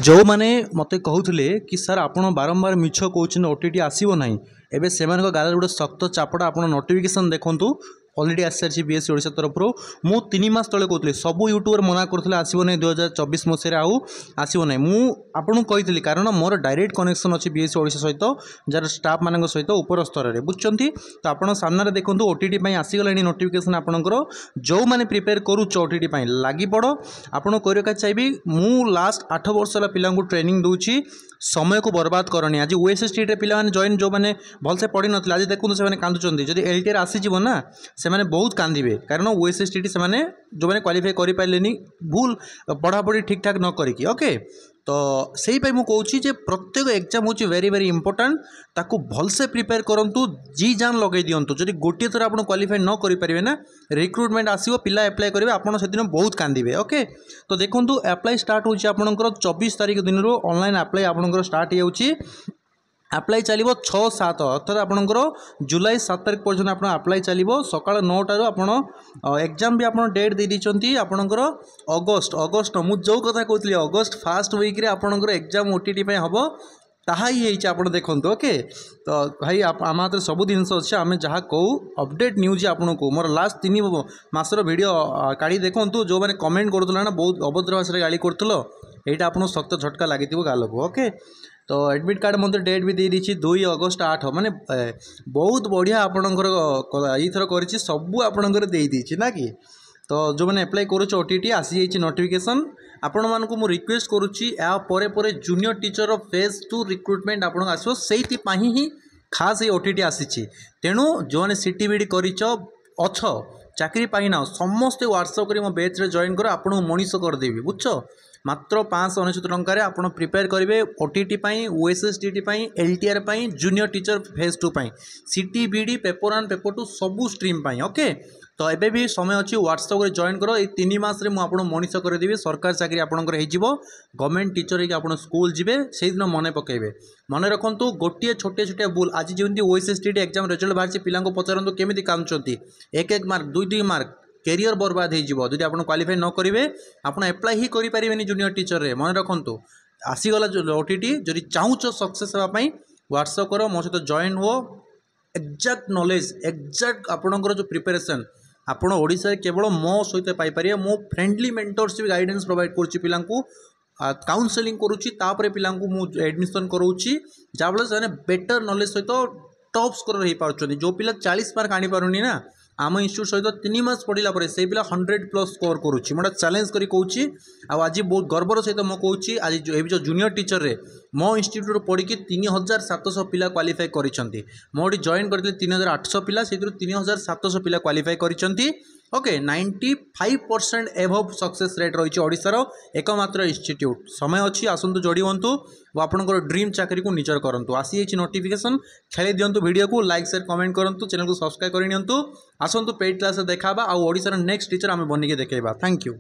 जो मैंने मत कहते कि सर आपण बारंबार मिछ कहते ओटीटी आसब ना एवं से गाल गोटे सख्त चापड़ा आप नोटिफिकेशन देखूँ अलरेडी आसी सारी बीएससी ओडिशा तरफ मु 3 मास तले कहते सब यूट्यूबर मना करते आसो ना 2024 मसीह आसो ना मुझे कही कारण मोर डायरेक्ट कनेक्शन अच्छी बीएससी ओडिशा सहित जार स्टाफ मान सहित उपर स्तर में बुझुंट तो आप सामने देखूँ ओटीटी आसीगला नोटिफिकेशन आपंकर जो मैंने प्रिपेयर करुच ओटीटी लगी पड़ आपड़ कर चाहिए मु लास्ट 8 वर्ष है पिला ट्रेनिंग दूची समय को बर्बाद करनी आज ओएसएसटी पिला जॉइन जो मैंने भलसे पढ़ी ना आज देखते से कांदुंट जब एलटीआर आसीज ना से मैंने बहुत कांदे कारण ओएसएसटी से जो मैंने क्वालिफाई कर पारे भूल पढ़ापढ़ी ठीक ठाक न करिकी ओके तो सही मुझे कहूँ प्रत्येक एग्जाम हूँ वेरी वेरी इंपोर्टेंट ताकू भलसे प्रिपेयर करूँ जी जान लगे दिंतु जब गोटे थर आप क्वालिफाई न करेंगे ना रिक्रुटमेंट आसो पिला एप्लाय करेंगे आपड़ से दिन बहुत कांदे ओके तो देखो एप्लाय स्टार्ट होकर 24 तारीख दिन ऑनलाइन एप्लाय आपंकर स्टार्ट हो आप्लाय चलो 6-7 अर्थात आपंकर जुलाई 7 तारीख पर्यटन आप आप्लाय चलो सका 9टार आप एग्जाम भी आप डेट दे दीजिए आपंकर अगस्ट मुझे जो कथा कहती अगस्ट फास्ट वीक्रे आपंकर एग्जाम ओटीटी हम ताहा ही आप देखो ओके तो भाई आम हाथ सब जिन अच्छे आम जहाँ कहूँ अपडेट न्यूज आपन को मोर लास्ट 3 मासर वीडियो काढ़ी देखूँ जो मैंने कमेंट करूला ना बहुत अभद्र भाषा गाड़ी करूल यहाँ आपको सख्त झटका लगी गाल को ओके तो एडमिट कार्ड मतलब डेट भी दे दी 2 अगस्ट 8 माने बहुत बढ़िया आपणकर यथर कर सबू आपणकर दे दी ना कि तो जो मैंने अप्लाई करुच्च ओटीटी आसी जाइए नोटिफिकेशन आपण मानक मु रिक्वेस्ट करुच्ची या परे जूनियर टीचर फेज 2 रिक्रुटमेंट आपन आसो सेति ही खास ये ओटीटी आसी तेणु जो मैंने सीटीबीडी करिच अछ चाकरी पाइना समस्ते व्हाट्सएप कर मो बैच रे जॉइन कर आपन मनीष करदेवी बुझ मात्र 599 टंकार आप प्रिपेयर करेंगे OTT OSST LTR junior teacher phase 2 CTBD paper 1 paper 2 सबू स्ट्रीम ओके तो एबे भी समय अच्छी व्हाट्सएप रे जॉइन करो ये 3 मास रे मुझे मनीष करदेवी सरकारी चाकरी आपंकर गवर्नमेंट टीचर आप स्कूल जीवे से दिन मन पकेबे मन रखु गोटे छोटे छोटे भूल आज जमी ओएसएसटी एग्जाम रिजल्ट बाहर पिला पचारतु केमी कांदुंट 1 मार्क 2 मार्क कैरियर बर्बाद होदी आप क्वालिफाई न करेंगे आप एप्लाय ही करें जूनियर टीचर रे मन रखु आसीगला जो ओटीटी जदि चाहूच सक्सेस होगापी व्हाट्सएप करो मो सहित जॉइन हो एक्जाक्ट नॉलेज एक्जाक्ट आपणकर जो प्रिपरेशन आपण ओडिशा केवल मो सहित पाइपर मो फ्रेंडली मेंटरशिप गाइडेंस प्रोवाइड करुच्ची पिला काउंसलिंग करुच्ची तापर पिला एडमिशन करोची जहाँफल से बेटर नॉलेज सहित टॉप स्कोर हो पार्टी जो पिला 40 मार्क आनी पारुनी ना आम इंस्टीट्यूट सहित 3 मास पढ़ला से पिला 100+ स्कोर करुच्ची मोटा चैलेंज करी कहूँ आज बहुत गर्वर सहित मो कहूँ आज जो जूनियर टीचर रे मो इंस्टीट्यूट पढ़ी 3700 पिला क्वालिफाई करिसेंती मोटी जॉइन करते 3800 पिला से 3700 पिला क्वालिफाई करिसेंती ओके 95% एभव सक्सेस रेट रही ओडिशार एकमात्र इंस्टीट्यूट समय अच्छी आसतु जोड़ी हूँ आपंकर ड्रीम चाकरी को निजर करूँ आसी जाइए नोटिफिकेशन खेली दिंतु वीडियो को लाइक शेयर कमेंट करूँ चैनल को सब्सक्राइब करनी आसतु पेड क्लास देखा आउ ओडिशार नेक्स्ट टीचर आम बनिके देखा थैंक यू।